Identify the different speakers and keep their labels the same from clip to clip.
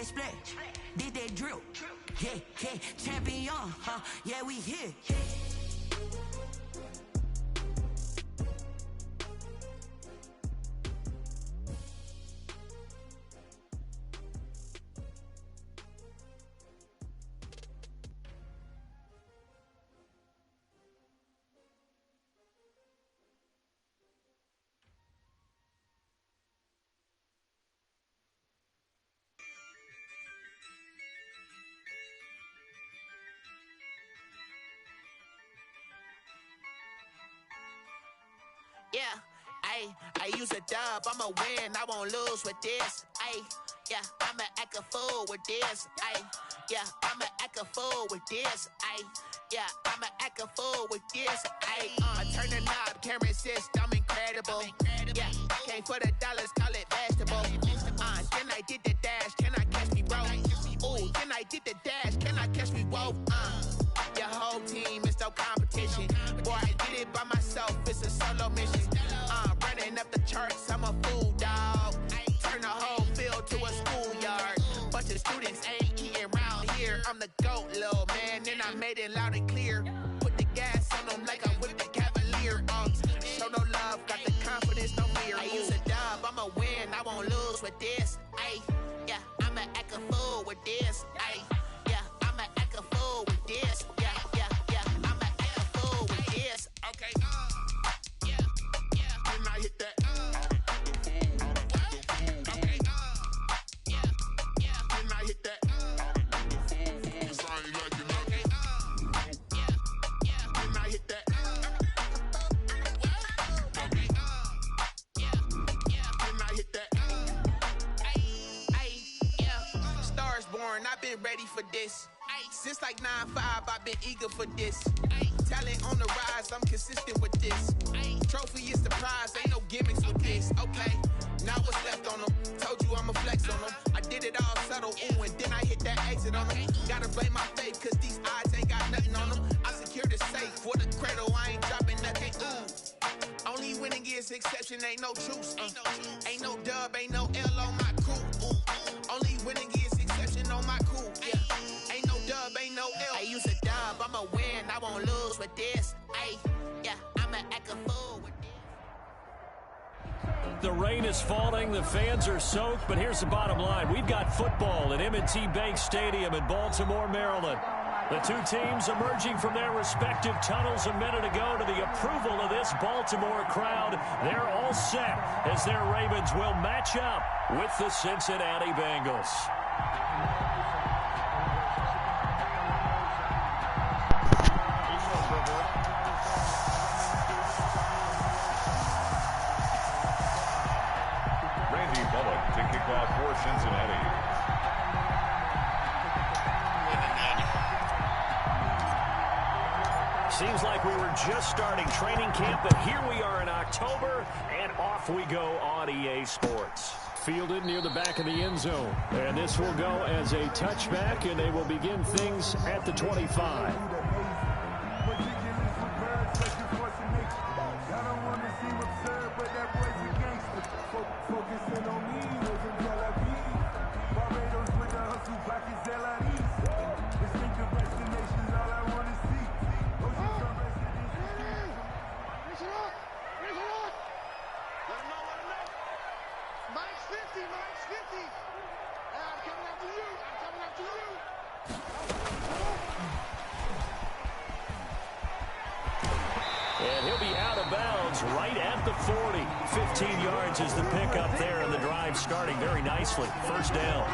Speaker 1: that splash, did that drill. Yeah, yeah, champion, huh? Yeah, we here.
Speaker 2: Yeah, I use a dub, I'ma win, I won't lose with this. Yeah, I'ma act a fool with this. Yeah, I'ma act a fool with this. Yeah, I'ma act a fool with this. I turn the knob, can't resist, I'm incredible. Yeah, came for the dollars, call it vegetable. Then I did the dash, can I catch me, bro? Ooh, then I did the dash, can I catch me, whoa? Your whole team is no competition. Boy, I did it by myself, it's a solo mission. Running up the charts, I'm a fool, dog. Turn the whole field to a schoolyard. Bunch of students ain't eating round here. I'm the GOAT, little man, and I made it loud and clear. Put the gas on them like I whipped the Cavalier. Show no love, got the confidence, no fear. I use a dub, I'ma win, I won't lose with this. Yeah, I'ma act a fool with this. Yeah, I'ma act a fool with this. Yeah, I'ma act a fool with this. Okay, yeah, then I hit that. Okay, yeah, then I hit that. Cause I ain't like it, okay, yeah, then I hit that. Okay, yeah, then I hit that. Yeah, stars born, I've been ready for this. Since like 9-5, I've been eager for this. Talent on the rise, I'm consistent with this. Trophy is the prize, ain't no gimmicks with this. Okay, now what's left on them? Told you I'ma flex on them. I did it all subtle, ooh, and then I hit that exit on them. Gotta blame my faith, cause these odds ain't got nothing on them. I secured the safe for the cradle, I ain't dropping nothing. Only winning is exception, ain't no truce. Ain't no dub, ain't no L on my crew. Only winning is exception on my crew. Yeah. Ain't no dub, ain't no L. I use a dub, I'ma win, I won't lose with this. Yeah, I'ma act a fool with this.
Speaker 3: The rain is falling, the fans are soaked, but here's the bottom line. We've got football at M&T Bank Stadium in Baltimore, Maryland. The two teams emerging from their respective tunnels a minute ago to the approval of this Baltimore crowd. They're all set as their Ravens will match up with the Cincinnati Bengals.
Speaker 4: To kick off for Cincinnati.
Speaker 3: Seems like we were just starting training camp, but here we are in October, and off we go on EA Sports. Fielded near the back of the end zone, and this will go as a touchback, and they will begin things at the 25. And he'll be out of bounds right at the 40. 15 yards is the pickup there, and the drive starting very nicely. First down.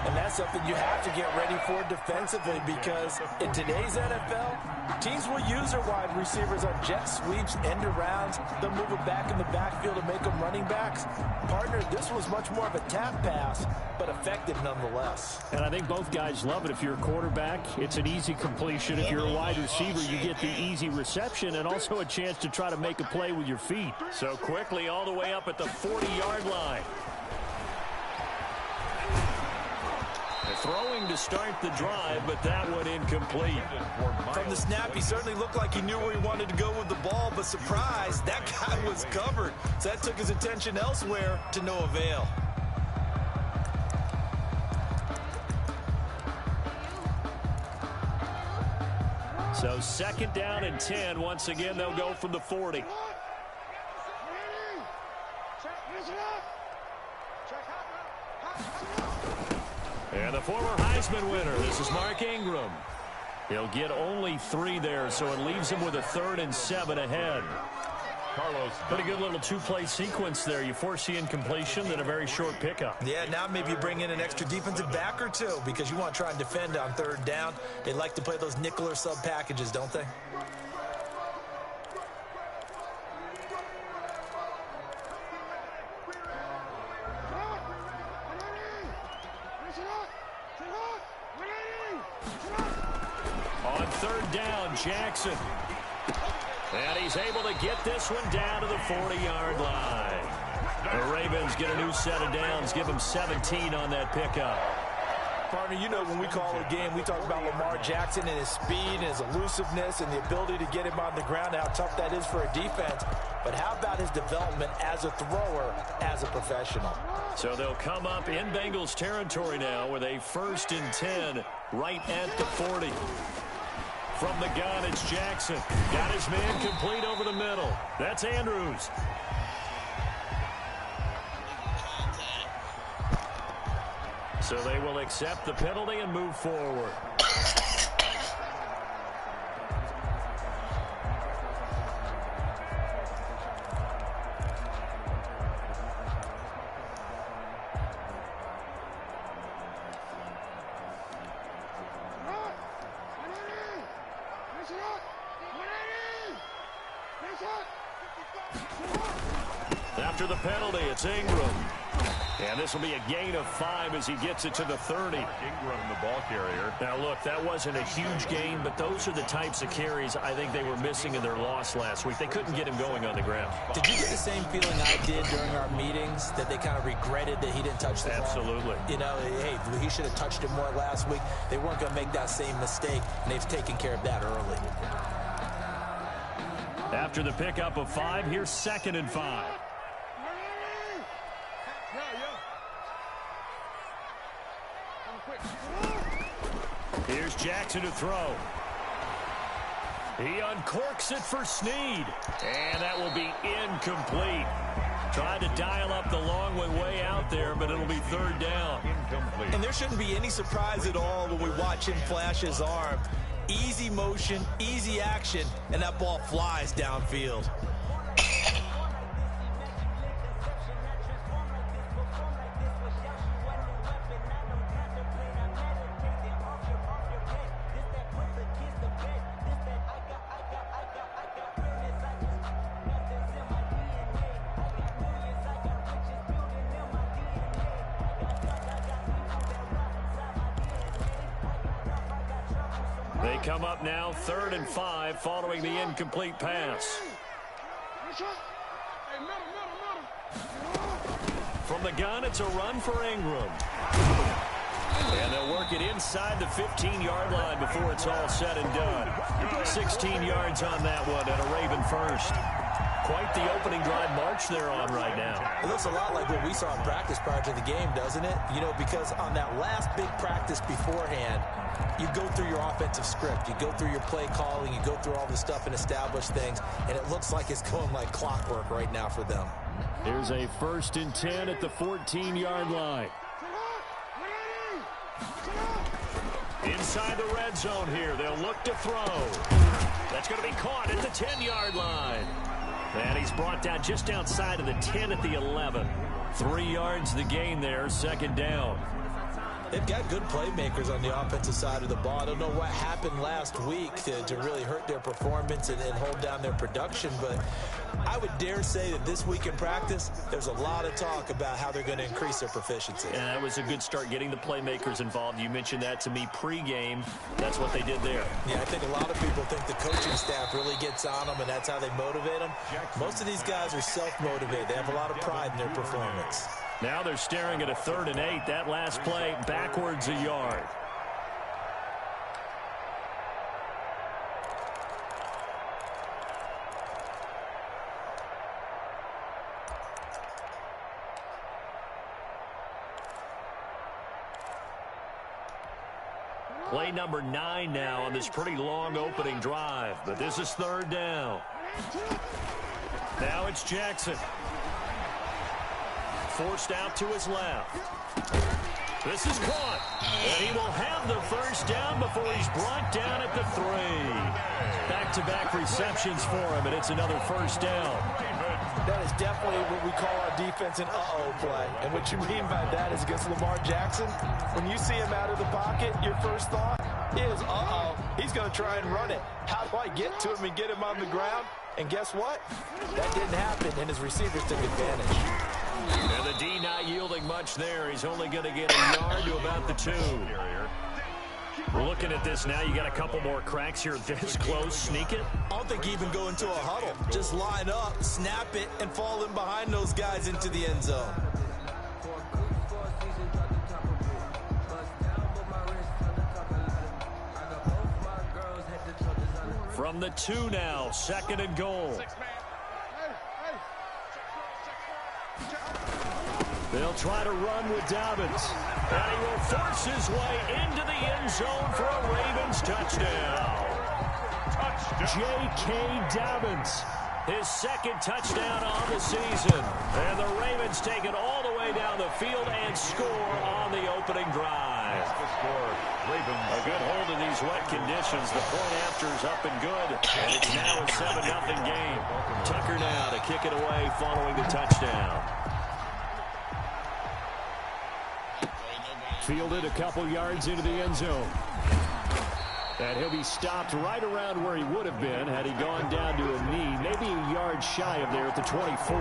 Speaker 5: And that's something you have to get ready for defensively, because in today's NFL, teams will use their wide receivers on jet sweeps, end arounds. They'll move it back in the backfield to make them running backs. Partner, this was much more of a tap pass, but effective nonetheless.
Speaker 3: And I think both guys love it. If you're a quarterback, it's an easy completion. If you're a wide receiver, you get the easy reception and also a chance to try to make a play with your feet. So quickly all the way up at the 40-yard line. Throwing to start the drive, but that one incomplete.
Speaker 5: From the snap, he certainly looked like he knew where he wanted to go with the ball, but surprise, that guy was covered. So that took his attention elsewhere to no avail.
Speaker 3: So 2nd down and 10. Once again, they'll go from the 40. And the former Heisman winner, this is Mark Ingram. He'll get only 3 there, so it leaves him with a 3rd and 7 ahead.
Speaker 4: Carlos.
Speaker 3: Pretty good little 2-play sequence there. You force the incompletion, then a very short pickup.
Speaker 5: Yeah, now maybe you bring in an extra defensive back or two because you want to try and defend on 3rd down. They like to play those nickel or sub packages, don't they?
Speaker 3: On 3rd down, Jackson. And he's able to get this one down to the 40-yard line. The Ravens get a new set of downs, give them 17 on that pickup.
Speaker 5: Partner, you know when we call a game, we talk about Lamar Jackson and his speed and his elusiveness and the ability to get him on the ground, how tough that is for a defense. But how about his development as a thrower, as a professional?
Speaker 3: So they'll come up in Bengals territory now with a 1st and 10 right at the 40. From the gun, it's Jackson. Got his man complete over the middle. That's Andrews. So they will accept the penalty and move forward. After the penalty, it's Ingram. And this will be a gain of 5 as he gets it to the 30.
Speaker 4: Ingram, the ball carrier.
Speaker 3: Now, look, that wasn't a huge gain, but those are the types of carries I think they were missing in their loss last week. They couldn't get him going on the ground.
Speaker 5: Did you get the same feeling I did during our meetings, that they kind of regretted that he didn't touch the ball?
Speaker 3: Absolutely.
Speaker 5: You know, hey, he should have touched it more last week. They weren't going to make that same mistake, and they've taken care of that early.
Speaker 3: After the pickup of 5, here's 2nd and 5. Here's Jackson to throw. He uncorks it for Snead. And that will be incomplete. Tried to dial up the long one way out there, but it'll be 3rd down.
Speaker 4: Incomplete.
Speaker 5: And there shouldn't be any surprise at all when we watch him flash his arm. Easy motion, easy action, and that ball flies downfield.
Speaker 3: They come up now 3rd and 5 following the incomplete pass. From the gun, it's a run for Ingram. And they'll work it inside the 15-yard line before it's all said and done. 16 yards on that one and a Raven first. Quite the opening drive march they're on right now.
Speaker 5: It looks a lot like what we saw in practice prior to the game, doesn't it? You know, because on that last big practice beforehand, you go through your offensive script, you go through your play calling, you go through all the stuff and establish things, and it looks like it's going like clockwork right now for them.
Speaker 3: Here's a 1st and 10 at the 14-yard line. Inside the red zone here, they'll look to throw. That's going to be caught at the 10-yard line. And he's brought down just outside of the 10 at the 11. 3 yards the gain there, 2nd down.
Speaker 5: They've got good playmakers on the offensive side of the ball. I don't know what happened last week to really hurt their performance and hold down their production, but I would dare say that this week in practice, there's a lot of talk about how they're going to increase their proficiency.
Speaker 3: And that was a good start getting the playmakers involved. You mentioned that to me pregame. That's what they did there.
Speaker 5: Yeah, I think a lot of people think the coaching staff really gets on them, and that's how they motivate them. Most of these guys are self-motivated. They have a lot of pride in their performance.
Speaker 3: Now they're staring at a 3rd and 8. That last play backwards a yard. Play number 9 now on this pretty long opening drive. But this is third down. Now it's Jackson. Forced out to his left. This is caught. And he will have the first down before he's brought down at the 3. Back-to-back receptions for him, and it's another first down.
Speaker 5: That is definitely what we call our defense an uh-oh play. And what you mean by that is against Lamar Jackson, when you see him out of the pocket, your first thought is, uh-oh, he's going to try and run it. How do I get to him and get him on the ground? And guess what? That didn't happen, and his receivers took advantage.
Speaker 3: And the D not yielding much there. He's only going to get a yard to about the 2. We're looking at this now. You got a couple more cracks here this close. Sneak it.
Speaker 5: I don't think even go into a huddle. Just line up, snap it, and fall in behind those guys into the end zone.
Speaker 3: From the 2 now, 2nd and goal. They'll try to run with Dobbins. And he will force his way into the end zone for a Ravens touchdown. J.K. Dobbins, his 2nd touchdown on the season. And the Ravens take it all the way down the field and score on the opening drive. A good hold in these wet conditions. The point after is up and good. And it's now a 7-0 game. Tucker now to kick it away following the touchdown. Fielded a couple yards into the end zone. And he'll be stopped right around where he would have been had he gone down to a knee, maybe a yard shy of there at the 24.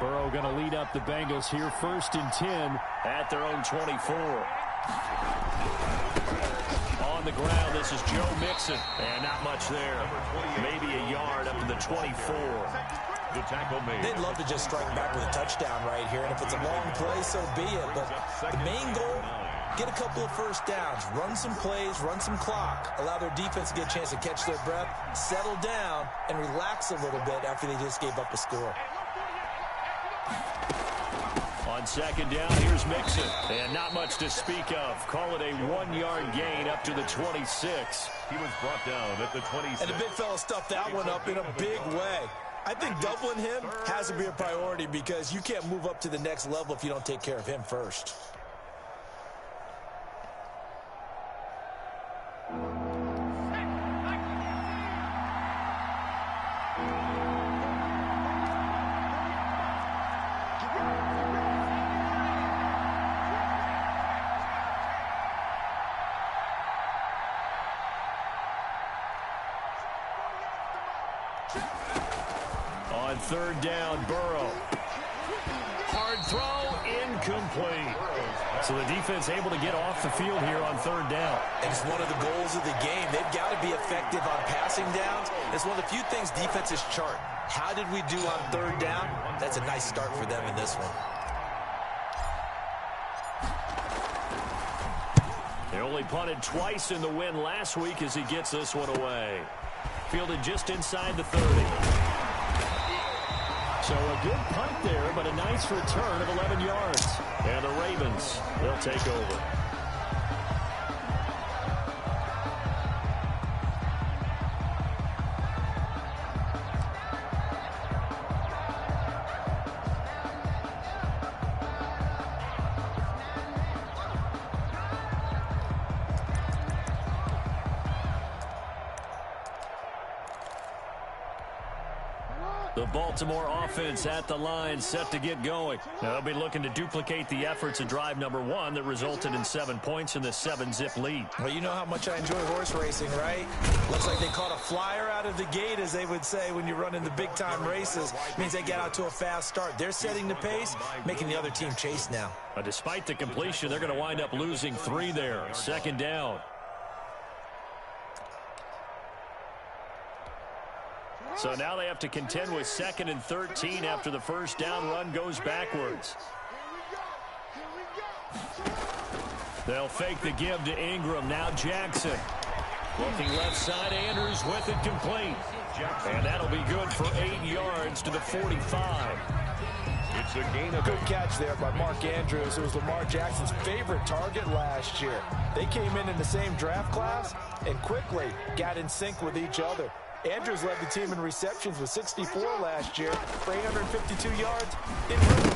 Speaker 3: Burrow going to lead up the Bengals here, 1st and 10 at their own 24. On the ground, this is Joe Mixon. And not much there. Maybe a yard up to the 24.
Speaker 4: The tackle made.
Speaker 5: They'd love to just strike back with a touchdown right here. And if it's a long play, so be it. But the main goal, get a couple of first downs. Run some plays, run some clock. Allow their defense to get a chance to catch their breath, settle down, and relax a little bit after they just gave up a score.
Speaker 3: On 2nd down, here's Mixon. And not much to speak of. Call it a 1-yard gain up to the 26.
Speaker 4: He was brought down at the 26.
Speaker 5: And the big fella stuffed that one up in a big way. I think doubling him has to be a priority because you can't move up to the next level if you don't take care of him first.
Speaker 3: On 3rd down, Burrow. Hard throw, incomplete. So the defense able to get off the field here on 3rd down.
Speaker 5: And it's one of the goals of the game. They've got to be effective on passing downs. It's one of the few things defenses chart. How did we do on 3rd down? That's a nice start for them in this one.
Speaker 3: They only punted twice in the win last week as he gets this one away. Fielded just inside the 30. So a good punt there, but a nice return of 11 yards. And the Ravens, they'll take over. The Baltimore offense at the line, set to get going. Now, they'll be looking to duplicate the efforts of drive number 1 that resulted in 7 points in the 7-zip lead.
Speaker 5: Well, you know how much I enjoy horse racing, right? Looks like they caught a flyer out of the gate, as they would say when you're running the big-time races. Means they get out to a fast start. They're setting the pace, making the other team chase now.
Speaker 3: Despite the completion, they're going to wind up losing 3 there. 2nd down. So now they have to contend with 2nd and 13 after the first down run goes backwards. They'll fake the give to Ingram. Now Jackson. Looking left side, Andrews with it complete. And that'll be good for 8 yards to the 45.
Speaker 4: It's a gain of
Speaker 5: Good catch there by Mark Andrews. It was Lamar Jackson's favorite target last year. They came in the same draft class and quickly got in sync with each other. Andrews led the team in receptions with 64 last year for 852 yards.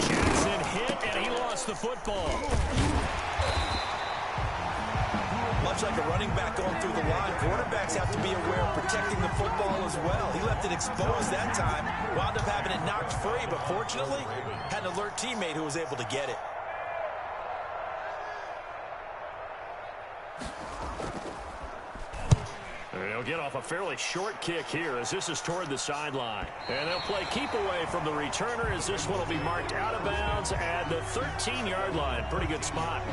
Speaker 3: Jackson hit, and he lost the football.
Speaker 5: Much like a running back going through the line, quarterbacks have to be aware of protecting the football as well. He left it exposed that time, wound up having it knocked free, but fortunately, had an alert teammate who was able to get it.
Speaker 3: They'll get off a fairly short kick here as this is toward the sideline. And they'll play keep away from the returner as this one will be marked out of bounds at the 13-yard line. Pretty good spot.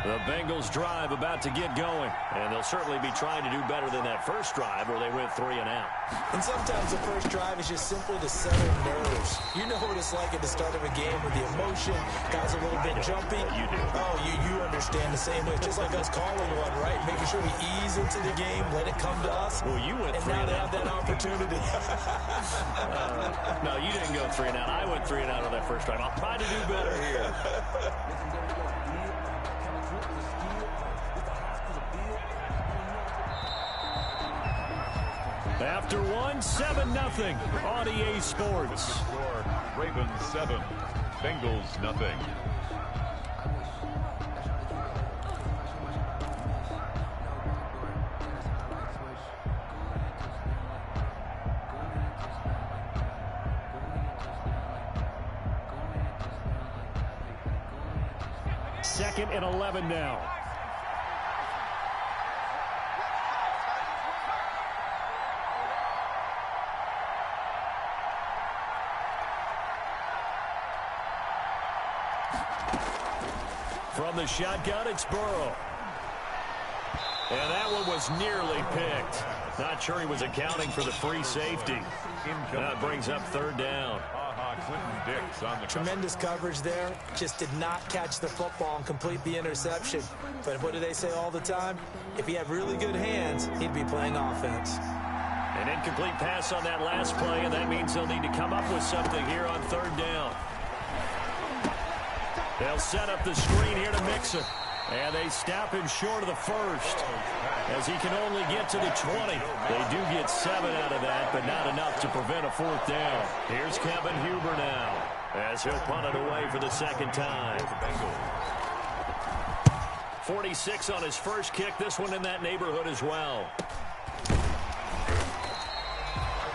Speaker 3: The Bengals drive about to get going, and they'll certainly be trying to do better than that first drive where they went 3 and out.
Speaker 5: And sometimes the first drive is just simply to settle nerves. You know what it's like at the start of a game with the emotion, guys a little bit jumpy.
Speaker 3: You do.
Speaker 5: Oh, you understand the same way. It's just like us calling one, right? Making sure we ease into the game, let it come to us.
Speaker 3: Well, you went
Speaker 5: and
Speaker 3: 3
Speaker 5: now
Speaker 3: and
Speaker 5: they
Speaker 3: out.
Speaker 5: have that opportunity.
Speaker 3: No, you didn't go 3 and out. I went 3 and out on that first drive. I'll try to do better here. After 1, 7-0 on EA Sports.
Speaker 4: Ravens 7, Bengals nothing.
Speaker 3: Second and 11 now. From the shotgun, it's Burrow. And that one was nearly picked. Not sure he was accounting for the free safety. That brings up 3rd down.
Speaker 5: Tremendous coverage there. Just did not catch the football and complete the interception. But what do they say all the time? If he had really good hands, he'd be playing offense.
Speaker 3: An incomplete pass on that last play, and that means they'll need to come up with something here on 3rd down. They'll set up the screen here to Mixon. And they stop him short of the first as he can only get to the 20. They do get 7 out of that, but not enough to prevent a 4th down. Here's Kevin Huber now as he'll punt it away for the 2nd time. 46 on his first kick. This one in that neighborhood as well.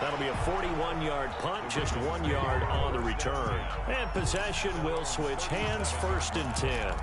Speaker 3: That'll be a 41-yard punt, just 1 yard on the return. And possession will switch hands, 1st and 10.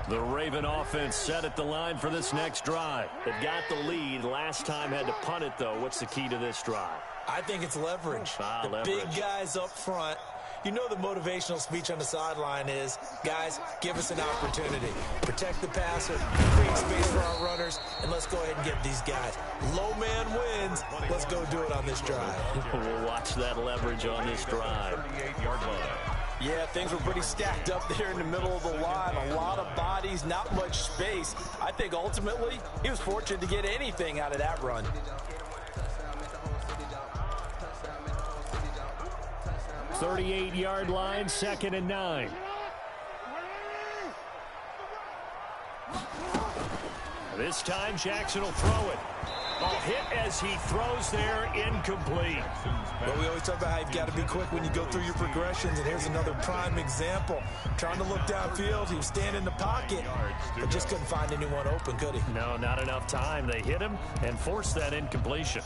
Speaker 3: The Raven offense set at the line for this next drive. They've got the lead. Last time had to punt it, though. What's the key to this drive?
Speaker 5: I think it's leverage.
Speaker 3: Leverage.
Speaker 5: Big guys up front. You know the motivational speech on the sideline is, guys, give us an opportunity. Protect the passer, create space for our runners, and let's go ahead and get these guys. Low man wins. Let's go do it on this drive.
Speaker 3: We'll watch that leverage on this drive.
Speaker 4: 38-yard line.
Speaker 5: Yeah, things were pretty stacked up there in the middle of the line. A lot of bodies, not much space. I think ultimately he was fortunate to get anything out of that run.
Speaker 3: .38-yard line, 2nd and 9. This time Jackson will throw it. Hit as he throws there, incomplete.
Speaker 5: Well, we always talk about how you've got to be quick when you go through your progressions, and here's another prime example. Trying to look downfield, he was standing in the pocket, but just couldn't find anyone open, could he?
Speaker 3: No, not enough time. They hit him and forced that incompletion.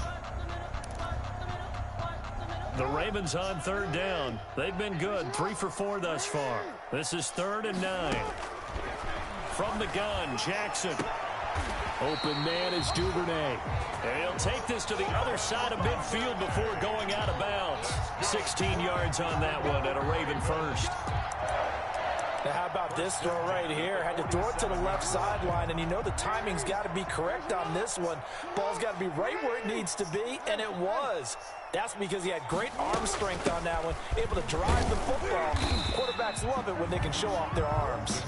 Speaker 3: The Ravens on 3rd down. They've been good, 3 for 4 thus far. This is 3rd and 9. From the gun, Jackson. Open man is Duvernay. And he'll take this to the other side of midfield before going out of bounds. 16 yards on that one at a Raven first.
Speaker 5: Now, how about this throw right here? Had to throw it to the left sideline, and you know the timing's got to be correct on this one. Ball's got to be right where it needs to be, and it was. That's because he had great arm strength on that one, able to drive the football. Quarterbacks love it when they can show off their arms.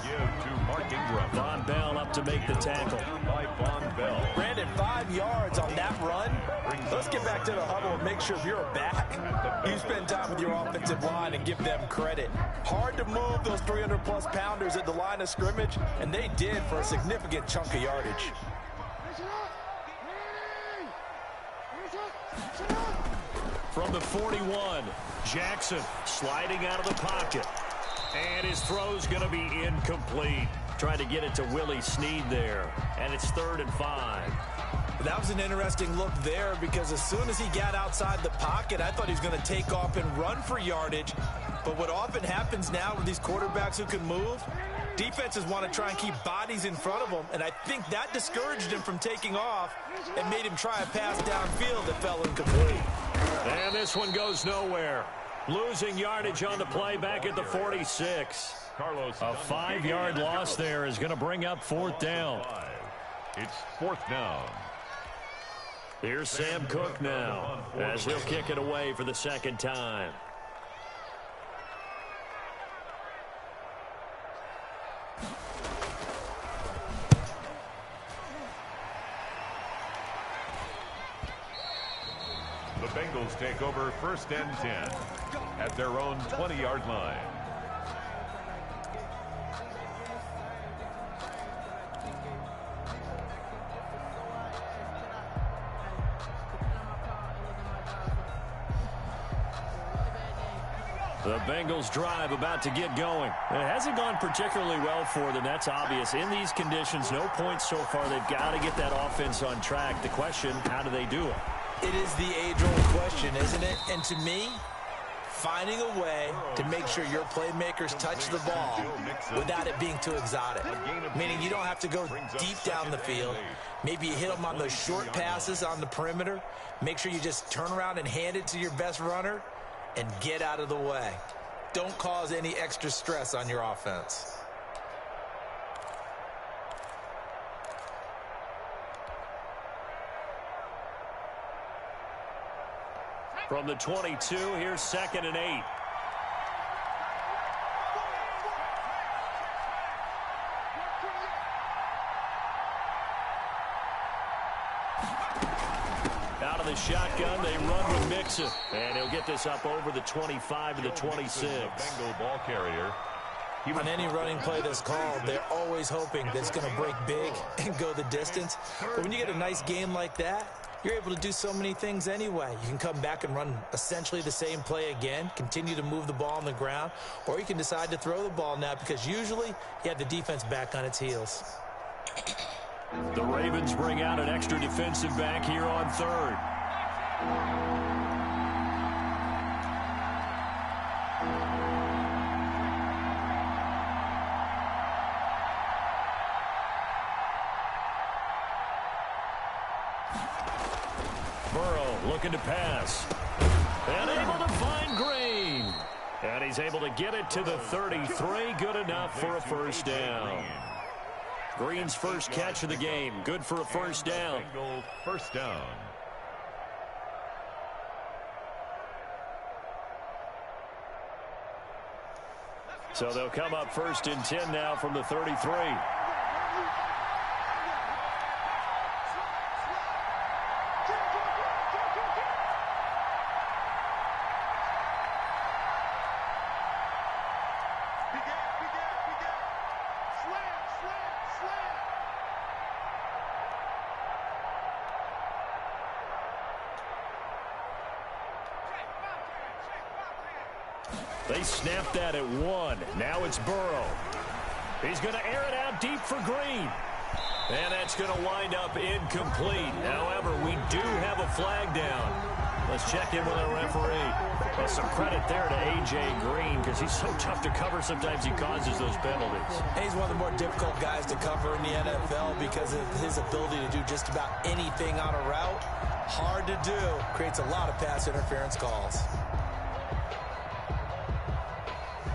Speaker 3: Von Bell up to make the tackle.
Speaker 5: Brandon, 5 yards on that run. Let's get back to the huddle and make sure if you're a back, you spend time with your offensive line and give them credit. Hard to move those 300-plus pounders at the line of scrimmage, and they did for a significant chunk of yardage.
Speaker 3: From the 41, Jackson sliding out of the pocket. And his throw's going to be incomplete. Trying to get it to Willie Snead there. And it's 3rd and 5.
Speaker 5: That was an interesting look there because as soon as he got outside the pocket, I thought he was going to take off and run for yardage. But what often happens now with these quarterbacks who can move, defenses want to try and keep bodies in front of them, and I think that discouraged him from taking off and made him try a pass downfield that fell incomplete.
Speaker 3: And this one goes nowhere. Losing yardage on the play back at the 46. A 5-yard loss there is going to bring up 4th down.
Speaker 4: It's 4th down.
Speaker 3: Here's Sam Cook now as he'll kick it away for the 2nd time.
Speaker 4: The Bengals take over 1st and 10 at their own 20-yard line.
Speaker 3: The Bengals drive about to get going. It hasn't gone particularly well for them. That's obvious. In these conditions, no points so far. They've got to get that offense on track. The question, how do they do it?
Speaker 5: It is the age-old question, isn't it? And to me, finding a way to make sure your playmakers touch the ball without it being too exotic. Meaning you don't have to go deep down the field. Maybe you hit them on those short passes on the perimeter. Make sure you just turn around and hand it to your best runner and get out of the way. Don't cause any extra stress on your offense.
Speaker 3: From the 22, here's 2nd and 8. Out of the shotgun, they run with Mixon. And he'll get this up over the 25 to the 26.
Speaker 4: Bengal ball carrier.
Speaker 5: On any running play that's called, they're always hoping that it's going to break big and go the distance. But when you get a nice game like that, you're able to do so many things anyway. You can come back and run essentially the same play again, continue to move the ball on the ground, or you can decide to throw the ball now because usually you have the defense back on its heels.
Speaker 3: The Ravens bring out an extra defensive back here on 3rd. Looking to pass. And able to find Green. And he's able to get it to the 33. Good enough for a 1st down. Green's first catch of the game. Good for a 1st down.
Speaker 4: 1st down.
Speaker 3: So they'll come up 1st and 10 now from the 33. They snapped that at 1. Now it's Burrow. He's going to air it out deep for Green. And that's going to wind up incomplete. However, we do have a flag down. Let's check in with our referee. Well, some credit there to A.J. Green because he's so tough to cover. Sometimes he causes those penalties.
Speaker 5: And he's one of the more difficult guys to cover in the NFL because of his ability to do just about anything on a route. Hard to do. Creates a lot of pass interference calls.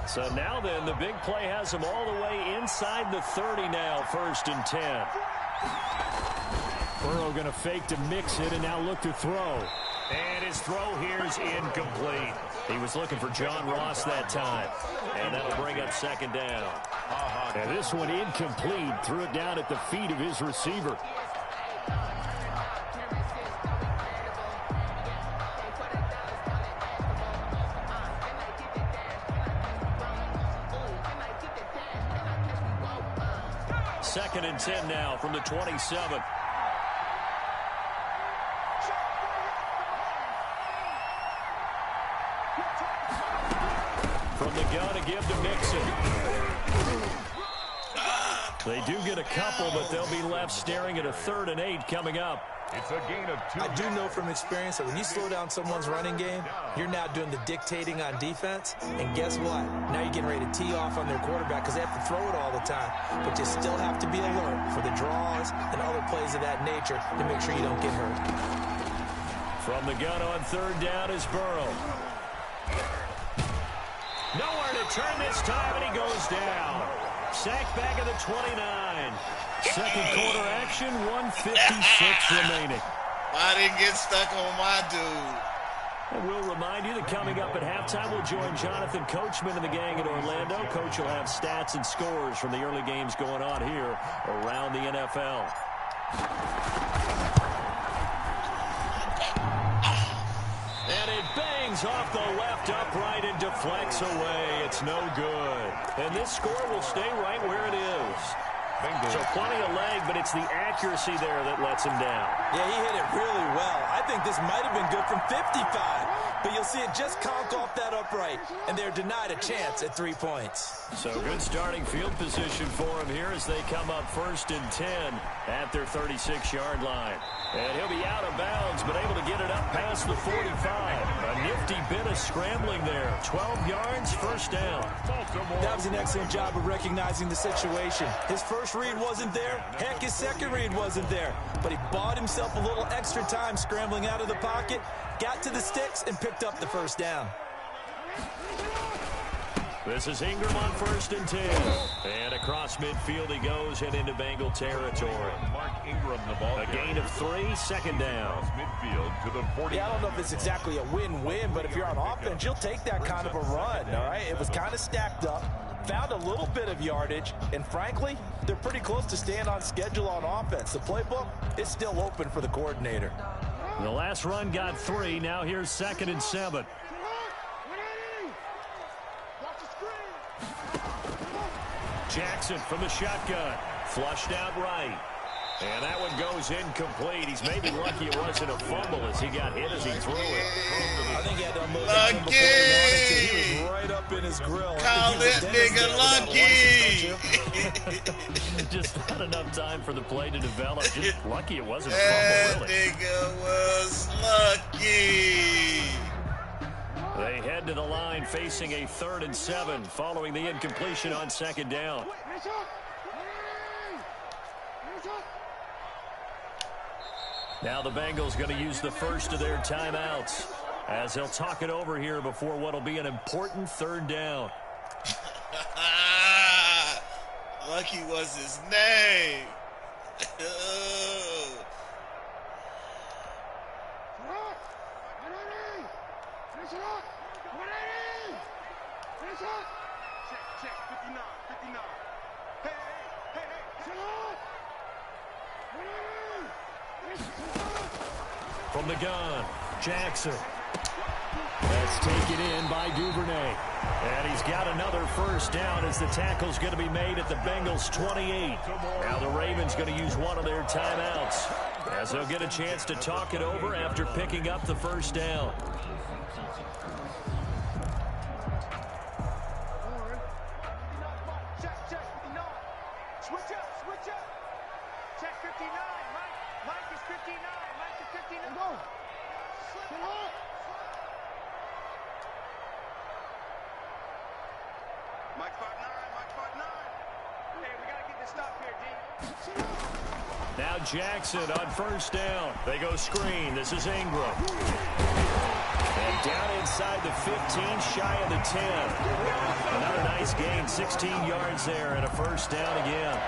Speaker 3: So now then, the big play has him all the way inside the 30 now, 1st and 10. Burrow going to fake to mix it and now look to throw. And his throw here is incomplete. He was looking for John Ross that time. And that'll bring up 2nd down. And this one incomplete. Threw it down at the feet of his receiver. Second and 10 now from the 27. From the gun to give to Mixon. They do get a couple, but they'll be left staring at a 3rd and 8 coming up.
Speaker 4: It's a gain of 2.
Speaker 5: I do know from experience that when you slow down someone's running game, you're now doing the dictating on defense. And guess what? Now you're getting ready to tee off on their quarterback because they have to throw it all the time. But you still have to be alert for the draws and other plays of that nature to make sure you don't get hurt.
Speaker 3: From the gun on 3rd down is Burrow. Nowhere to turn this time, and he goes down. Sacked back at the 29. Second quarter action, 1:56 remaining.
Speaker 6: I didn't get stuck on my dude.
Speaker 3: And we'll remind you that coming up at halftime, we'll join Jonathan Coachman and the gang in Orlando. Coach will have stats and scores from the early games going on here around the NFL. And it bangs off the left upright and deflects away. It's no good. And this score will stay right where it is. So plenty of leg, but it's the accuracy there that lets him down.
Speaker 5: Yeah, he hit it really well. I think this might have been good from 55. But you'll see it just conk off that upright, and they're denied a chance at 3 points.
Speaker 3: So good starting field position for him here as they come up 1st and 10 at their 36-yard line. And he'll be out of bounds, but able to get it up past the 45. A nifty bit of scrambling there. 12 yards, 1st down.
Speaker 5: That was an excellent job of recognizing the situation. His first read wasn't there. Heck, his second read wasn't there. But he bought himself a little extra time scrambling out of the pocket, got to the sticks, and picked up the 1st down.
Speaker 3: This is Ingram on 1st and 10. And across midfield he goes and into Bengal territory.
Speaker 4: Mark Ingram, the ball.
Speaker 3: A gain of 3, 2nd down.
Speaker 4: Midfield to the 40.
Speaker 5: Yeah, I don't know if it's exactly a win-win, but if you're on offense, you'll take that kind of a run, all right? It was kind of stacked up, found a little bit of yardage, and frankly, they're pretty close to staying on schedule on offense. The playbook is still open for the coordinator.
Speaker 3: The last run got 3. Now here's 2nd and 7. Jackson from the shotgun. Flushed out right. And that one goes incomplete. He's maybe lucky it wasn't a fumble as he got hit as he threw it.
Speaker 5: I think he had to unload that before he wanted to. He was right up in his grill.
Speaker 6: Call that nigga lucky.
Speaker 3: Just not enough time for the play to develop. Just lucky it wasn't a fumble, really.
Speaker 6: That nigga was lucky.
Speaker 3: They head to the line facing a 3rd and 7 following the incompletion on 2nd down. Now the Bengals going to use the first of their timeouts as they'll talk it over here before what will be an important 3rd down.
Speaker 6: Lucky was his name.
Speaker 3: From the gun, Jackson. That's taken in by Duvernay. And he's got another 1st down as the tackle's going to be made at the Bengals 28. Now the Ravens going to use one of their timeouts as they'll get a chance to talk it over after picking up the 1st down. Now Jackson on first down. They go screen. This is Ingram. And down inside the 15, shy of the 10. Another nice gain, 16 yards there and a first down again.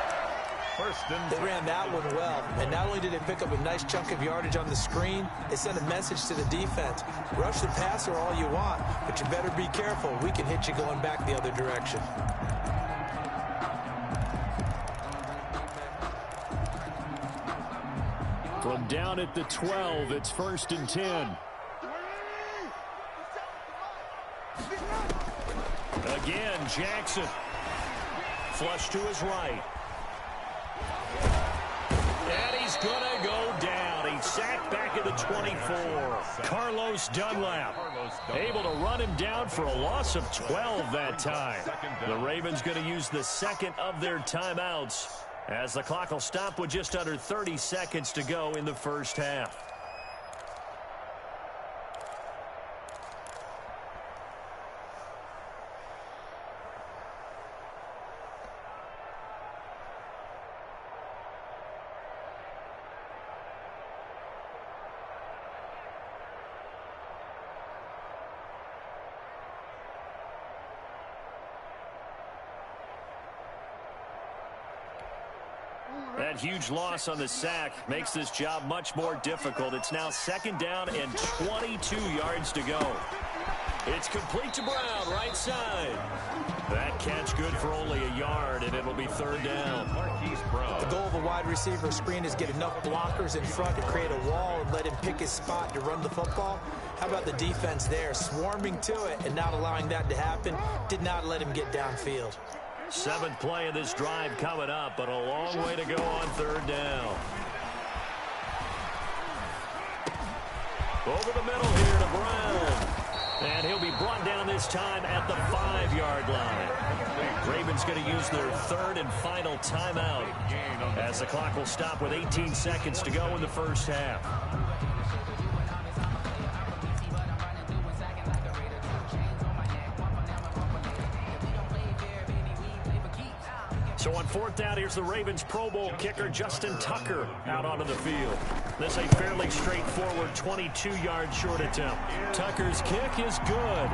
Speaker 5: They ran that one well, and not only did they pick up a nice chunk of yardage on the screen, they sent a message to the defense. Rush the passer all you want, but you better be careful. We can hit you going back the other direction.
Speaker 3: From down at the 12, it's 1st and 10. Again, Jackson. Flush to his right. And he's going to go down. He's sacked back at the 24. Carlos Dunlap able to run him down for a loss of 12 that time. The Ravens going to use the second of their timeouts as the clock will stop with just under 30 seconds to go in the first half. That huge loss on the sack makes this job much more difficult. It's now 2nd down and 22 yards to go. It's complete to Brown, right side. That catch good for only a yard, and it'll be 3rd down.
Speaker 5: The goal of a wide receiver screen is get enough blockers in front to create a wall and let him pick his spot to run the football. How about the defense there, swarming to it and not allowing that to happen? Did not let him get downfield.
Speaker 3: 7th play of this drive coming up, but a long way to go on 3rd down. Over the middle here to Brown. And he'll be brought down this time at the 5-yard line. Ravens going to use their 3rd and final timeout as the clock will stop with 18 seconds to go in the first half. So on 4th down, here's the Ravens Pro Bowl kicker Justin Tucker out onto the field. This a fairly straightforward 22-yard short attempt. Tucker's kick is good.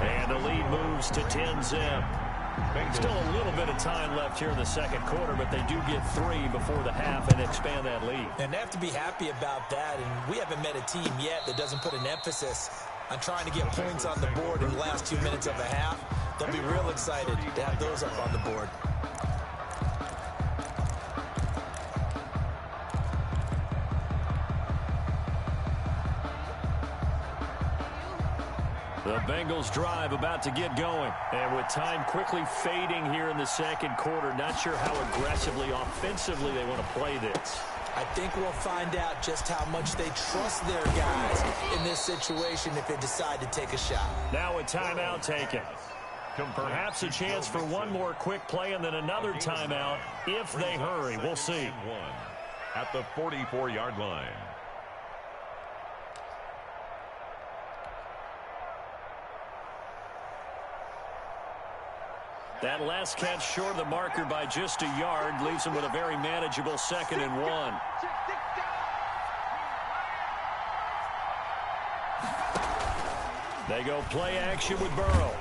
Speaker 3: And the lead moves to 10-zip. Still a little bit of time left here in the second quarter, but they do get 3 before the half and expand that lead.
Speaker 5: And they have to be happy about that, and we haven't met a team yet that doesn't put an emphasis on trying to get points on the board in the last 2 minutes of a half. They'll be real excited to have those up on the board.
Speaker 3: The Bengals drive about to get going. And with time quickly fading here in the second quarter, not sure how aggressively, offensively they want to play this.
Speaker 5: I think we'll find out just how much they trust their guys in this situation if they decide to take a shot.
Speaker 3: Now a timeout taken. Perhaps a chance for one more quick play and then another timeout if they hurry. We'll see.
Speaker 4: At the 44-yard line.
Speaker 3: That last catch short of the marker by just a yard leaves them with a very manageable 2nd and 1. They go play action with Burrow.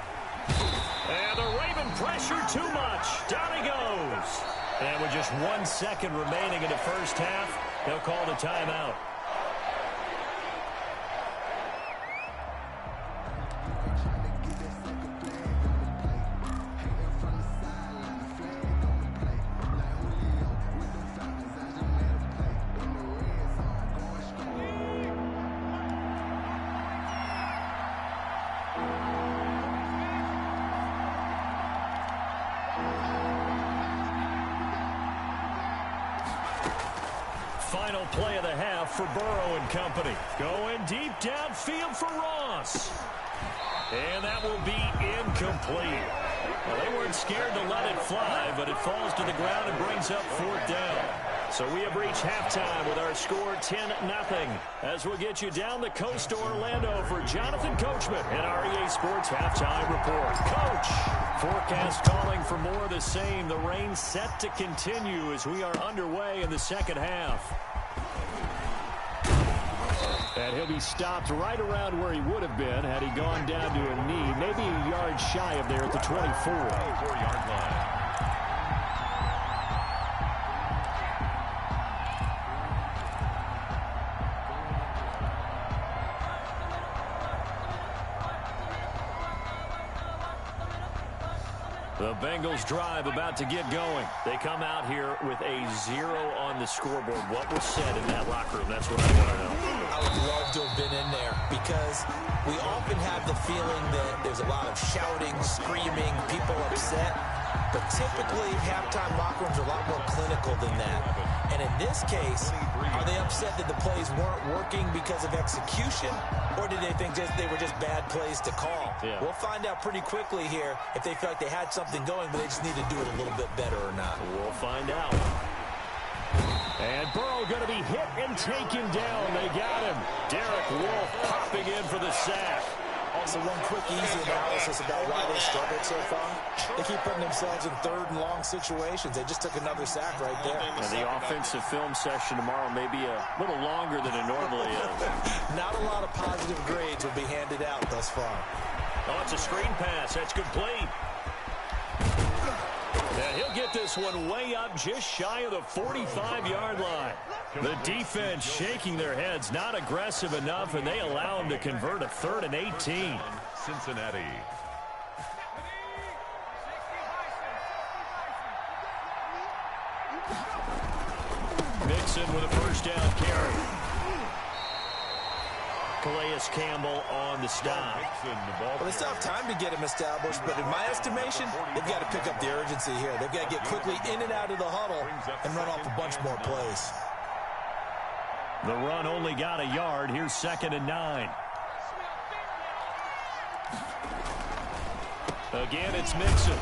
Speaker 3: And the Raven pressure too much. Down he goes. And with just 1 second remaining in the first half, they'll call the timeout. Final play of the half for Burrow and company. Going deep downfield for Ross. And that will be incomplete. Well, they weren't scared to let it fly, but it falls to the ground and brings up 4th down. So we have reached halftime with our score 10-0. As we'll get you down the coast to Orlando for Jonathan Coachman and our EA Sports Halftime Report. Coach, forecast calling for more of the same. The rain set to continue as we are underway in the second half. And he'll be stopped right around where he would have been had he gone down to a knee, maybe a yard shy of there at the 24-yard line. The Bengals drive about to get going. They come out here with a 0 on the scoreboard. What was said in that locker room? That's what I want to know.
Speaker 5: I would love to have been in there because we often have the feeling that there's a lot of shouting, screaming, people upset. But typically, halftime locker rooms are a lot more clinical than that. And in this case, are they upset that the plays weren't working because of execution? Or did they think they were just bad plays to call?
Speaker 3: Yeah.
Speaker 5: We'll find out pretty quickly here if they feel like they had something going, but they just need to do it a little bit better or not.
Speaker 3: We'll find out. And Burrow going to be hit and taken down. They got him. Derek Wolfe popping in for the sack.
Speaker 5: Also, one quick, easy analysis about why they struggled so far. They keep putting themselves in third and long situations. They just took another sack right there.
Speaker 3: And the offensive film session tomorrow may be a little longer than it normally is.
Speaker 5: Not a lot of positive grades will be handed out thus far.
Speaker 3: Oh, it's a screen pass. That's complete. And he'll get this one way up just shy of the 45-yard line. The defense shaking their heads, not aggressive enough, and they allow him to convert a 3rd and 18.
Speaker 4: Cincinnati.
Speaker 3: Mixon with a first down carry. Calais Campbell on the stop.
Speaker 5: Well, they still have time to get him established, but in my estimation, they've got to pick up the urgency here. They've got to get quickly in and out of the huddle and run off a bunch more plays.
Speaker 3: The run only got a yard. Here's 2nd and 9. Again, it's Mixon.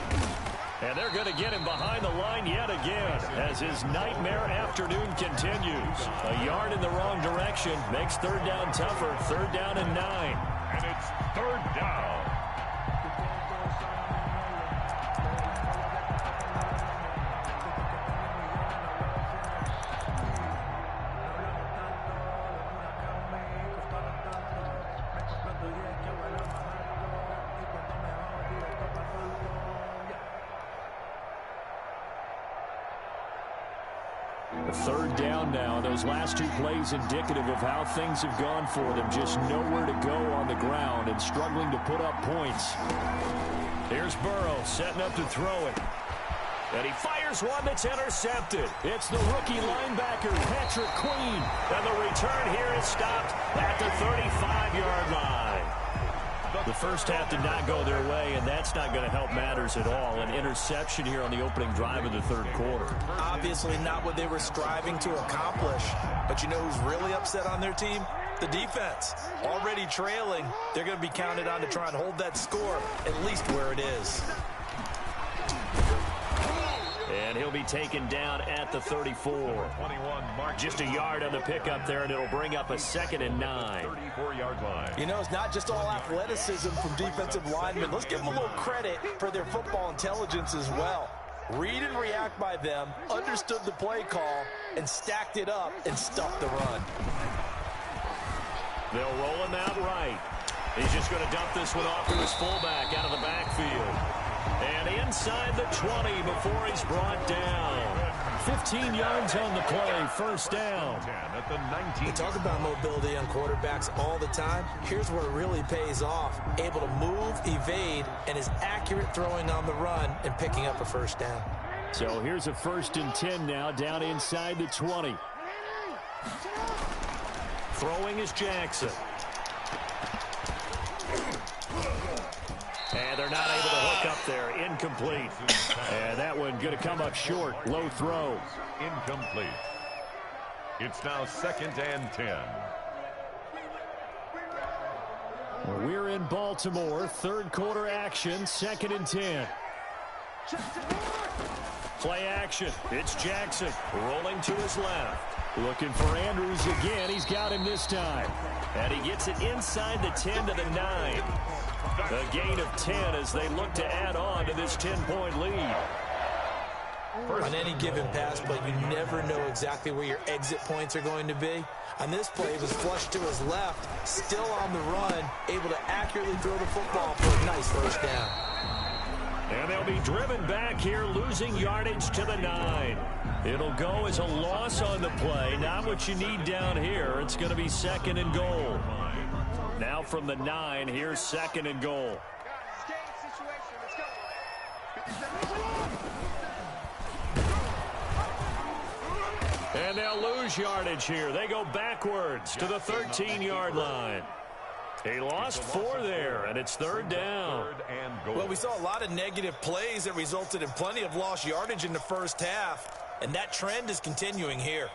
Speaker 3: And they're going to get him behind the line yet again as his nightmare afternoon continues. A yard in the wrong direction makes 3rd down tougher. 3rd down and 9.
Speaker 4: And it's 3rd down.
Speaker 3: A 3rd down now. Those last 2 plays indicative of how things have gone for them. Just nowhere to go on the ground and struggling to put up points. Here's Burrow setting up to throw it. And he fires one that's intercepted. It's the rookie linebacker, Patrick Queen. And the return here is stopped at the 35-yard line. The first half did not go their way, and that's not going to help matters at all. An interception here on the opening drive of the 3rd quarter.
Speaker 5: Obviously not what they were striving to accomplish. But you know who's really upset on their team? The defense. Already trailing, they're going to be counted on to try and hold that score at least where it is.
Speaker 3: And he'll be taken down at the 34.
Speaker 4: 21 mark.
Speaker 3: Just a yard on the pickup there, and it'll bring up a 2nd and 9.
Speaker 4: 34-yard line.
Speaker 5: You know, it's not just all athleticism from defensive linemen. Let's give them a little credit for their football intelligence as well. Read and react by them, understood the play call, and stacked it up and stuffed the run.
Speaker 3: They'll roll him out right. He's just going to dump this one off to his fullback out of the backfield. And inside the 20 before he's brought down. 15 yards on the play, 1st down.
Speaker 4: At the 19.
Speaker 5: We talk about mobility on quarterbacks all the time. Here's where it really pays off. Able to move, evade, and is accurate throwing on the run and picking up a 1st down.
Speaker 3: So here's a 1st and 10 now down inside the 20. Throwing is Jackson. And they're not able to hook up there. Incomplete. And that one going to come up short. Low throw.
Speaker 4: Incomplete. It's now 2nd and 10.
Speaker 3: We're in Baltimore. 3rd quarter action. 2nd and 10. Play action. It's Jackson rolling to his left. Looking for Andrews again. He's got him this time. And he gets it inside the 10 to the 9. A gain of 10 as they look to add on to this 10-point lead.
Speaker 5: On any given pass play, you never know exactly where your exit points are going to be. On this play, it was flushed to his left, still on the run, able to accurately throw the football for a nice first down.
Speaker 3: And they'll be driven back here, losing yardage to the 9. It'll go as a loss on the play. Not what you need down here. It's going to be 2nd and goal. Now from the 9, here's 2nd and goal. And they'll lose yardage here. They go backwards to the 13-yard line. He lost 4 there, and it's 3rd down.
Speaker 5: Well, we saw a lot of negative plays that resulted in plenty of lost yardage in the first half, and that trend is continuing here.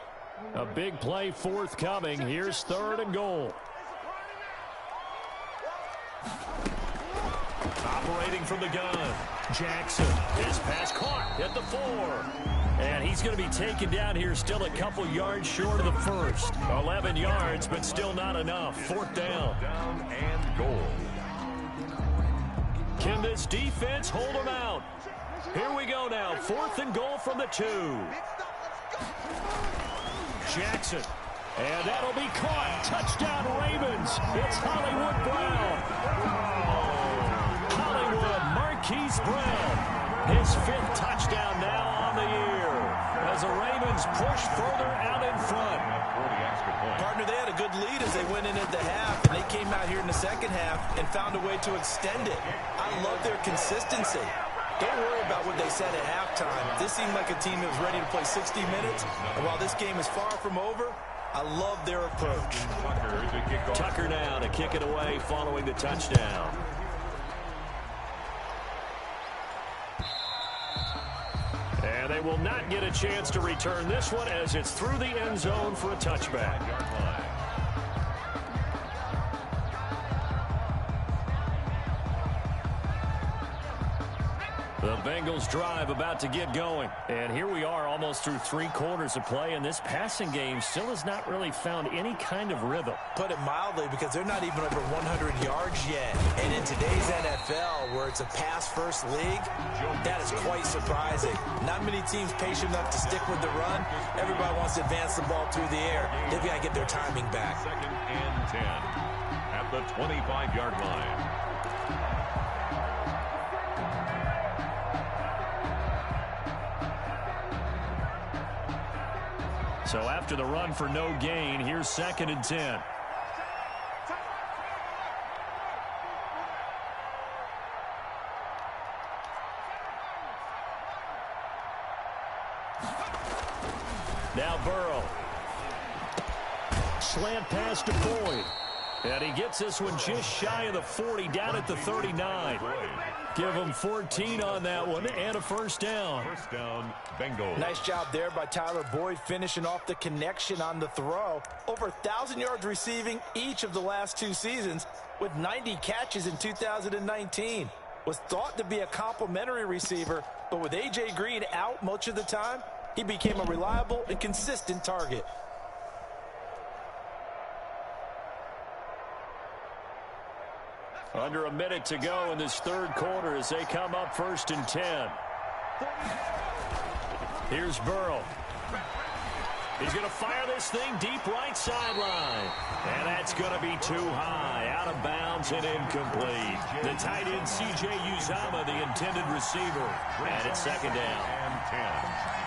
Speaker 3: A big play forthcoming. Here's 3rd and goal. Operating from the gun. Jackson. His pass caught at the 4. And he's going to be taken down here still a couple yards short of the first. 11 yards, but still not enough. 4th down.
Speaker 4: Down and goal.
Speaker 3: Can this defense hold him out? Here we go now. 4th and goal from the 2. Jackson. And that'll be caught. Touchdown Ravens. It's Hollywood Brown. Hollywood Marquise Brown. His 5th touchdown now on the year as the Ravens push further out in front.
Speaker 5: Partner, they had a good lead as they went in at the half, and they came out here in the second half and found a way to extend it. I love their consistency. Don't worry about what they said at halftime. This seemed like a team that was ready to play 60 minutes, and while this game is far from over, I love their approach.
Speaker 3: Tucker now to kick it away following the touchdown. And they will not get a chance to return this one as it's through the end zone for a touchback. The Bengals drive about to get going. And here we are almost through 3 quarters of play, and this passing game still has not really found any kind of rhythm.
Speaker 5: Put it mildly, because they're not even over 100 yards yet. And in today's NFL, where it's a pass-first league, that is quite surprising. Not many teams patient enough to stick with the run. Everybody wants to advance the ball through the air. They've got to get their timing back.
Speaker 4: 2nd and 10 at the 25-yard line.
Speaker 3: So after the run for no gain, here's 2nd and 10. Now Burrow. Slant pass to Boyd. And he gets this one just shy of the 40, down at the 39. Give him 14 on that one and a first down.
Speaker 4: First down, Bengals.
Speaker 5: Nice job there by Tyler Boyd, finishing off the connection on the throw. Over 1,000 yards receiving each of the last 2 seasons, with 90 catches in 2019. Was thought to be a complimentary receiver, but with A.J. Green out much of the time, he became a reliable and consistent target.
Speaker 3: Under a minute to go in this 3rd quarter as they come up 1st and 10. Here's Burrow. He's going to fire this thing deep right sideline. And that's going to be too high, out of bounds and incomplete. The tight end, C.J. Uzomah, the intended receiver. And it's 2nd down.
Speaker 4: And 10.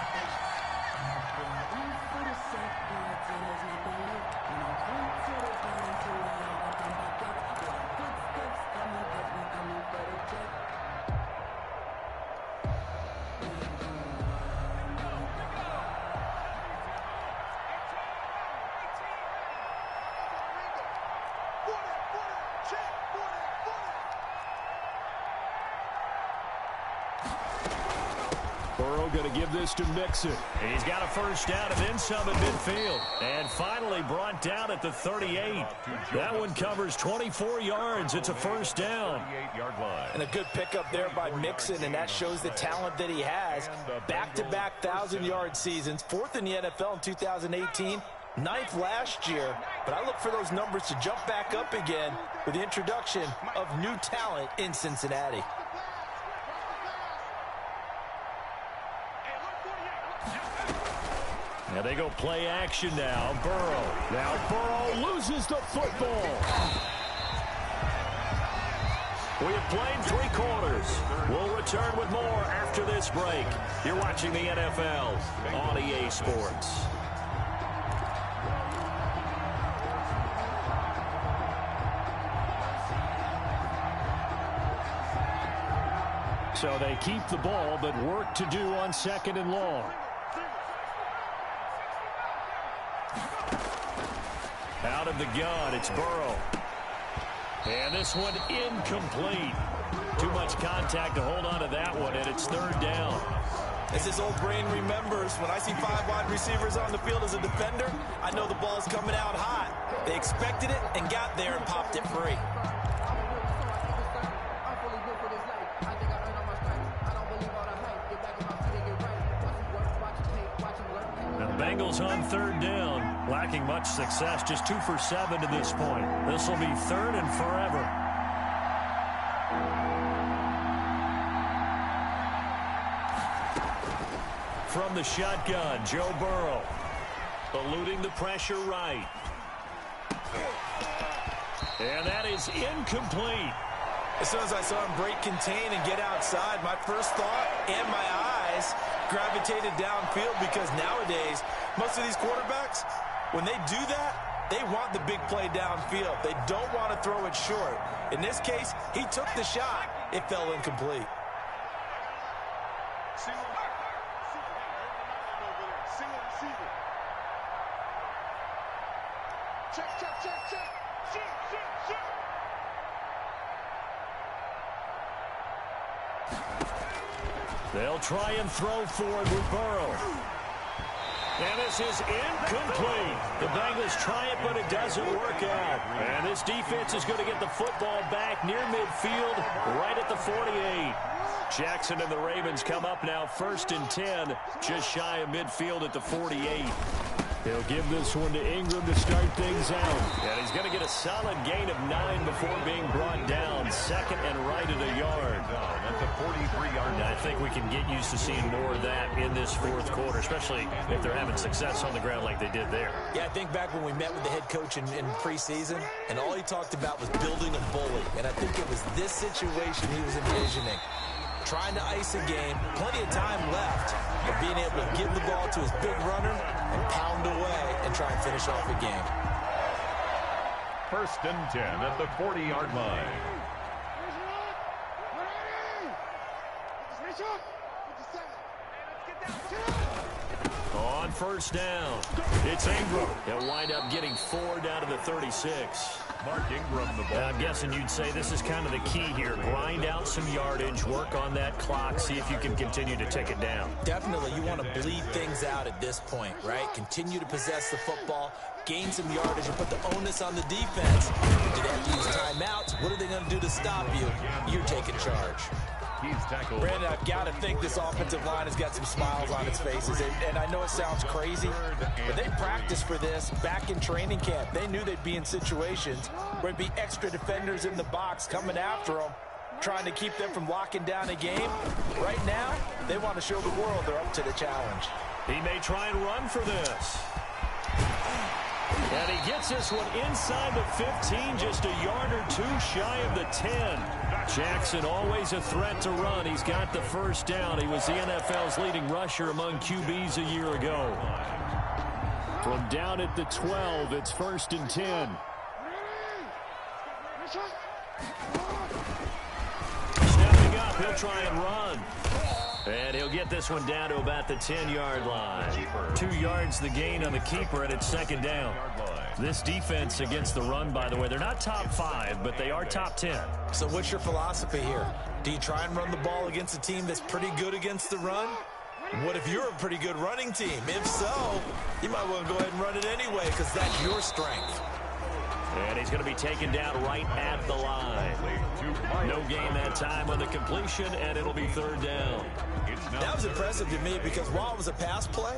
Speaker 3: Burrow Burrow going to give this to Mixon. He's got a first down and then some at midfield. And finally brought down at the 38. That one covers 24 yards. It's a first down.
Speaker 5: And a good pickup there by Mixon, and that shows the talent that he has. Back-to-back 1,000-yard seasons, 4th in the NFL in 2018, 9th last year. But I look for those numbers to jump back up again with the introduction of new talent in Cincinnati.
Speaker 3: Now they go play action now. Burrow. Now Burrow loses the football. We have played 3 quarters. We'll return with more after this break. You're watching the NFL on EA Sports. So they keep the ball, but work to do on 2nd and long. Out of the gun, it's Burrow. And this one incomplete. Too much contact to hold on to that one, and it's 3rd down.
Speaker 5: As his old brain remembers, when I see 5 wide receivers on the field as a defender, I know the ball's coming out hot. They expected it and got there and popped it free.
Speaker 3: Bengals on 3rd down, lacking much success, just 2 for 7 to this point. This will be 3rd and forever. From the shotgun, Joe Burrow, eluding the pressure right. And that is incomplete.
Speaker 5: As soon as I saw him break contain and get outside, my first thought and my eyes gravitated downfield, because nowadays, most of these quarterbacks, when they do that, they want the big play downfield. They don't want to throw it short. In this case, he took the shot. It fell incomplete.
Speaker 3: They'll try and throw forward with Burrow. And this is incomplete. The Bengals try it, but it doesn't work out. And this defense is going to get the football back near midfield, right at the 48. Jackson and the Ravens come up now 1st and 10, just shy of midfield at the 48. They'll give this one to Ingram to start things out. And he's going to get a solid gain of 9 before being brought down. 2nd and right at a yard.
Speaker 4: That's a 43-yard.
Speaker 3: I think we can get used to seeing more of that in this 4th quarter, especially if they're having success on the ground like they did there.
Speaker 5: Yeah, I think back when we met with the head coach in preseason, and all he talked about was building a bully. And I think it was this situation he was envisioning. Trying to ice a game, plenty of time left, but being able to give the ball to his big runner and pound away and try and finish off a game.
Speaker 4: 1st and 10 at the 40-yard line.
Speaker 3: On 1st down, it's Ingram. He'll wind up getting 4 down to the 36.
Speaker 4: Mark Ingram, the ball.
Speaker 3: I'm guessing you'd say this is kind of the key here. Grind out some yardage, work on that clock, see if you can continue to tick it down.
Speaker 5: Definitely, you want to bleed things out at this point, right? Continue to possess the football, gain some yardage, and put the onus on the defense. Do they have to use timeouts? What are they going to do to stop you? You're taking charge.
Speaker 4: He's tackled.
Speaker 5: Brandon, I've got to think this offensive line has got some smiles on its faces. And I know it sounds crazy, but they practiced for this back in training camp. They knew they'd be in situations where it'd be extra defenders in the box coming after them, trying to keep them from locking down a game. Right now, they want to show the world they're up to the challenge.
Speaker 3: He may try and run for this. And he gets this one inside the 15, just a yard or 2 shy of the 10. Jackson always a threat to run. He's got the first down. He was the NFL's leading rusher among QBs a year ago. From down at the 12, it's 1st and 10. Stepping up, he'll try and run. And he'll get this one down to about the 10-yard line. 2 yards the gain on the keeper, and it's 2nd down. This defense against the run, by the way, they're not top 5, but they are top 10.
Speaker 5: So what's your philosophy here? Do you try and run the ball against a team that's pretty good against the run? What if you're a pretty good running team? If so, you might want to go ahead and run it anyway because that's your strength.
Speaker 3: And he's going to be taken down right at the line. No gain that time on the completion, and it'll be third down.
Speaker 5: That was impressive to me because while it was a pass play,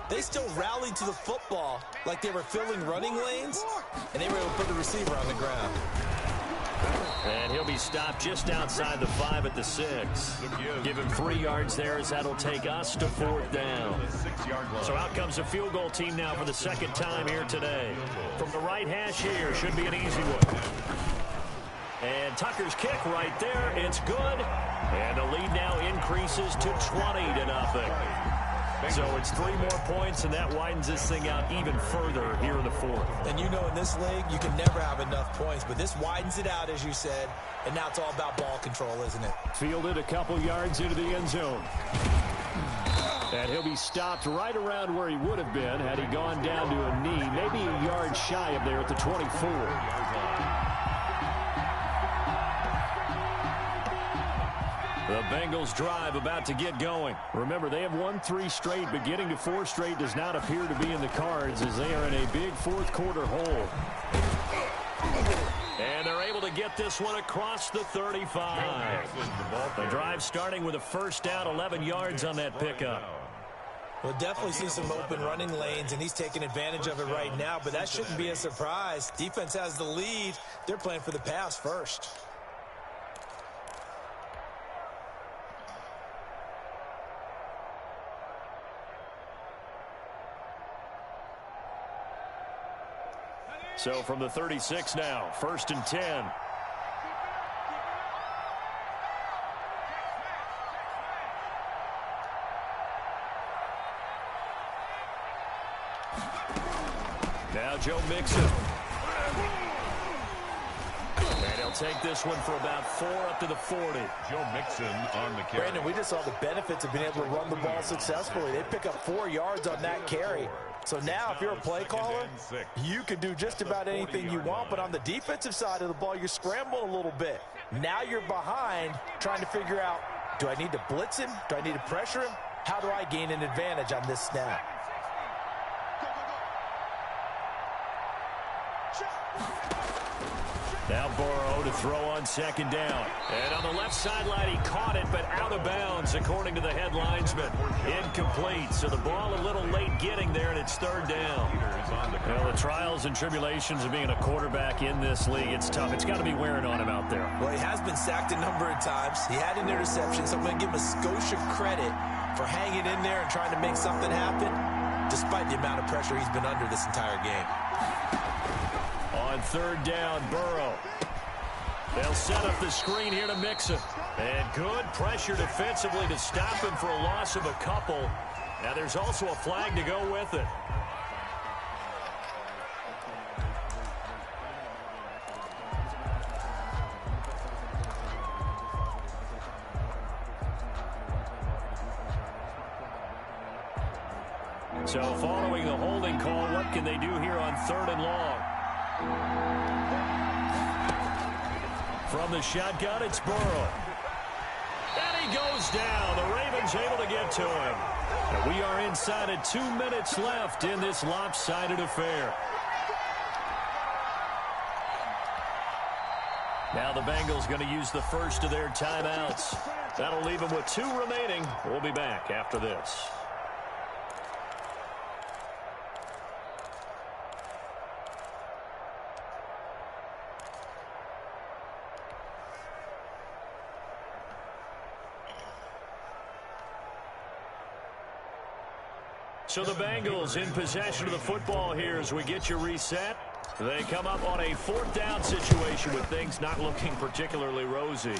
Speaker 5: they still rallied to the football like they were filling running lanes, and they were able to put the receiver on the ground.
Speaker 3: And he'll be stopped just outside the 5 at the 6. Give him 3 yards there as that'll take us to fourth down. So out comes a field goal team now for the second time here today. From the right hash here, should be an easy one. And Tucker's kick right there, it's good. And the lead now increases to 20-0. So it's 3 more points, and that widens this thing out even further here in the fourth.
Speaker 5: And you know in this league, you can never have enough points, but this widens it out, as you said, and now it's all about ball control, isn't it?
Speaker 3: Fielded a couple yards into the end zone. And he'll be stopped right around where he would have been had he gone down to a knee, maybe a yard shy of there at the 24. The Bengals drive about to get going. Remember, they have won 3 straight, but getting to 4 straight does not appear to be in the cards as they are in a big fourth quarter hole. And they're able to get this one across the 35. The drive starting with a first down, 11 yards on that pickup.
Speaker 5: We'll definitely see some open running lanes, and he's taking advantage of it right now, but that shouldn't be a surprise. Defense has the lead. They're playing for the pass first.
Speaker 3: So from the 36 now, 1st and 10. Now Joe Mixon. And he'll take this one for about 4 up to the 40.
Speaker 4: Joe Mixon on the carry.
Speaker 5: Brandon, we just saw the benefits of being able to run the ball successfully. They pick up 4 yards on that carry. So now if you're a play caller, you can do just about anything you want, but on the defensive side of the ball, you're scrambling a little bit. Now you're behind trying to figure out, do I need to blitz him? Do I need to pressure him? How do I gain an advantage on this snap?
Speaker 3: Now Burrow to throw on 2nd down. And on the left sideline, he caught it, but out of bounds, according to the head linesman. Incomplete. So the ball a little late getting there, and it's 3rd down. Well, the trials and tribulations of being a quarterback in this league, it's tough. It's got to be wearing on him out there.
Speaker 5: Well, he has been sacked a number of times. He had an interception, so I'm going to give him a Scotia credit for hanging in there and trying to make something happen, despite the amount of pressure he's been under this entire game.
Speaker 3: On 3rd down, Burrow. They'll set up the screen here to Mixon. And good pressure defensively to stop him for a loss of a couple. Now there's also a flag to go with it. So following the holding call, what can they do here on 3rd and long? From the shotgun, it's Burrow. And he goes down. The Ravens able to get to him. And we are inside of 2 minutes left in this lopsided affair. Now the Bengals going to use the first of their timeouts. That'll leave them with 2 remaining. We'll be back after this. So the Bengals in possession of the football here as we get you reset. They come up on a 4th down situation with things not looking particularly rosy.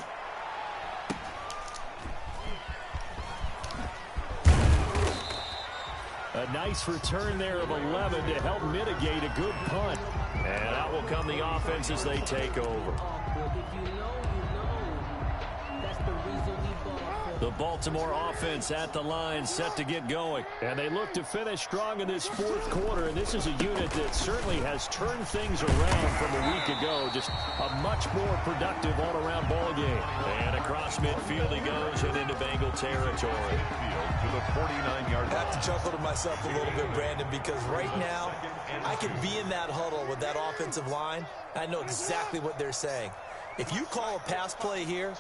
Speaker 3: A nice return there of 11 to help mitigate a good punt. And out will come the offense as they take over.
Speaker 7: If you know, you know. That's the reason we ball for.
Speaker 3: The Baltimore offense at the line, set to get going. And they look to finish strong in this fourth quarter. And this is a unit that certainly has turned things around from a week ago. Just a much more productive all-around ball game. And across midfield he goes and into Bengal territory.
Speaker 4: To the 49-yard line.
Speaker 5: I have to chuckle to myself a little bit, Brandon, because right now I could be in that huddle with that offensive line. I know exactly what they're saying. If you call a pass play here,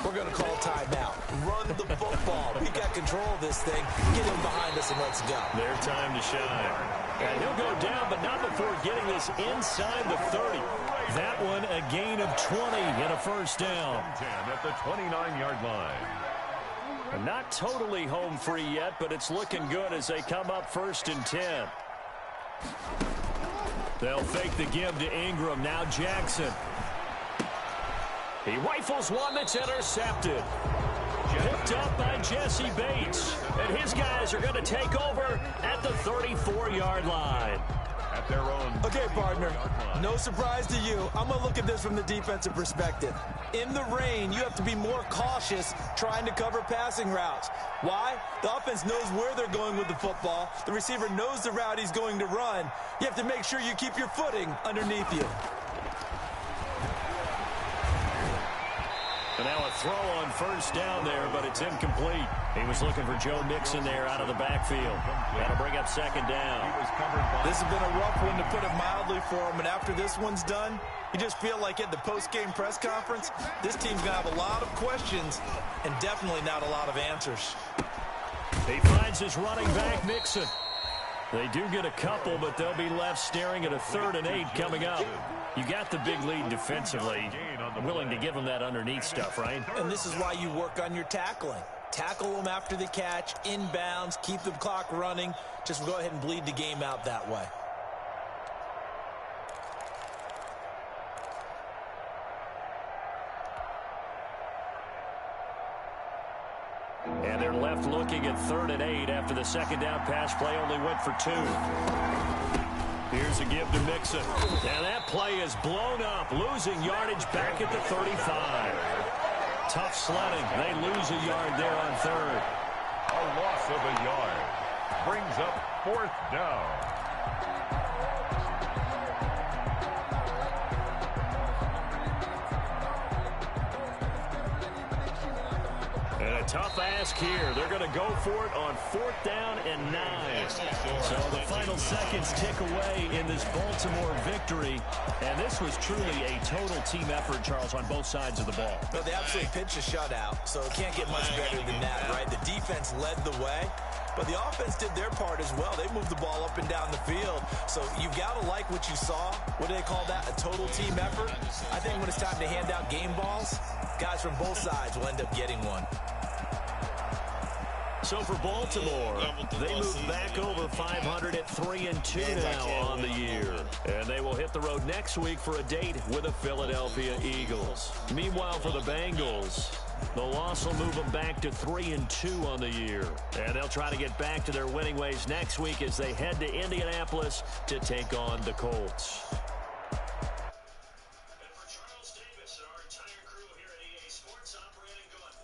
Speaker 5: we're going to call timeout. Run the football. We got control of this thing. Get him behind us and let's go.
Speaker 3: Their time to shine. And he'll go down, but not before getting this inside the 30. That one a gain of 20 and a first down.
Speaker 4: 10 at the 29-yard line.
Speaker 3: Not totally home free yet, but it's looking good as they come up 1st and 10. They'll fake the give to Ingram. Now Jackson. He rifles one that's intercepted. Picked up by Jesse Bates. And his guys are going to take over at the 34-yard line.
Speaker 4: At their own.
Speaker 5: Okay, partner, no surprise to you. I'm going to look at this from the defensive perspective. In the rain, you have to be more cautious trying to cover passing routes. Why? The offense knows where they're going with the football. The receiver knows the route he's going to run. You have to make sure you keep your footing underneath you.
Speaker 3: And now a throw on first down there, but it's incomplete. He was looking for Joe Mixon there out of the backfield. That'll bring up 2nd down.
Speaker 5: This has been a rough one, to put it mildly, for him. And after this one's done, you just feel like at the post-game press conference, this team's going to have a lot of questions and definitely not a lot of answers.
Speaker 3: He finds his running back, Mixon. They do get a couple, but they'll be left staring at a 3rd and 8 coming up. You got the big lead defensively. Willing to give them that underneath stuff, right?
Speaker 5: And this is why you work on your tackling. Tackle them after the catch, inbounds, keep the clock running. Just go ahead and bleed the game out that way.
Speaker 3: And they're left looking at 3rd and 8 after the 2nd down pass play only went for 2. Here's a give to Mixon. And that play is blown up, losing yardage back at the 35. Tough sledding. They lose a yard there on 3rd.
Speaker 4: A loss of a yard. Brings up 4th down.
Speaker 3: And a tough ask here. They're going to go for it on 4th down and 9. So the final seconds tick away in this Baltimore victory. And this was truly a total team effort, Charles, on both sides of the ball.
Speaker 5: No, they absolutely pitched a shutout, so it can't get much better than that, right? The defense led the way, but the offense did their part as well. They moved the ball up and down the field. So you've got to like what you saw. What do they call that? A total team effort? I think when it's time to hand out game balls, guys from both sides will end up getting one.
Speaker 3: So for Baltimore, they move back over 500 at 3-2 now on the year. And they will hit the road next week for a date with the Philadelphia Eagles. Meanwhile, for the Bengals, the loss will move them back to 3-2 on the year. And they'll try to get back to their winning ways next week as they head to Indianapolis to take on the Colts.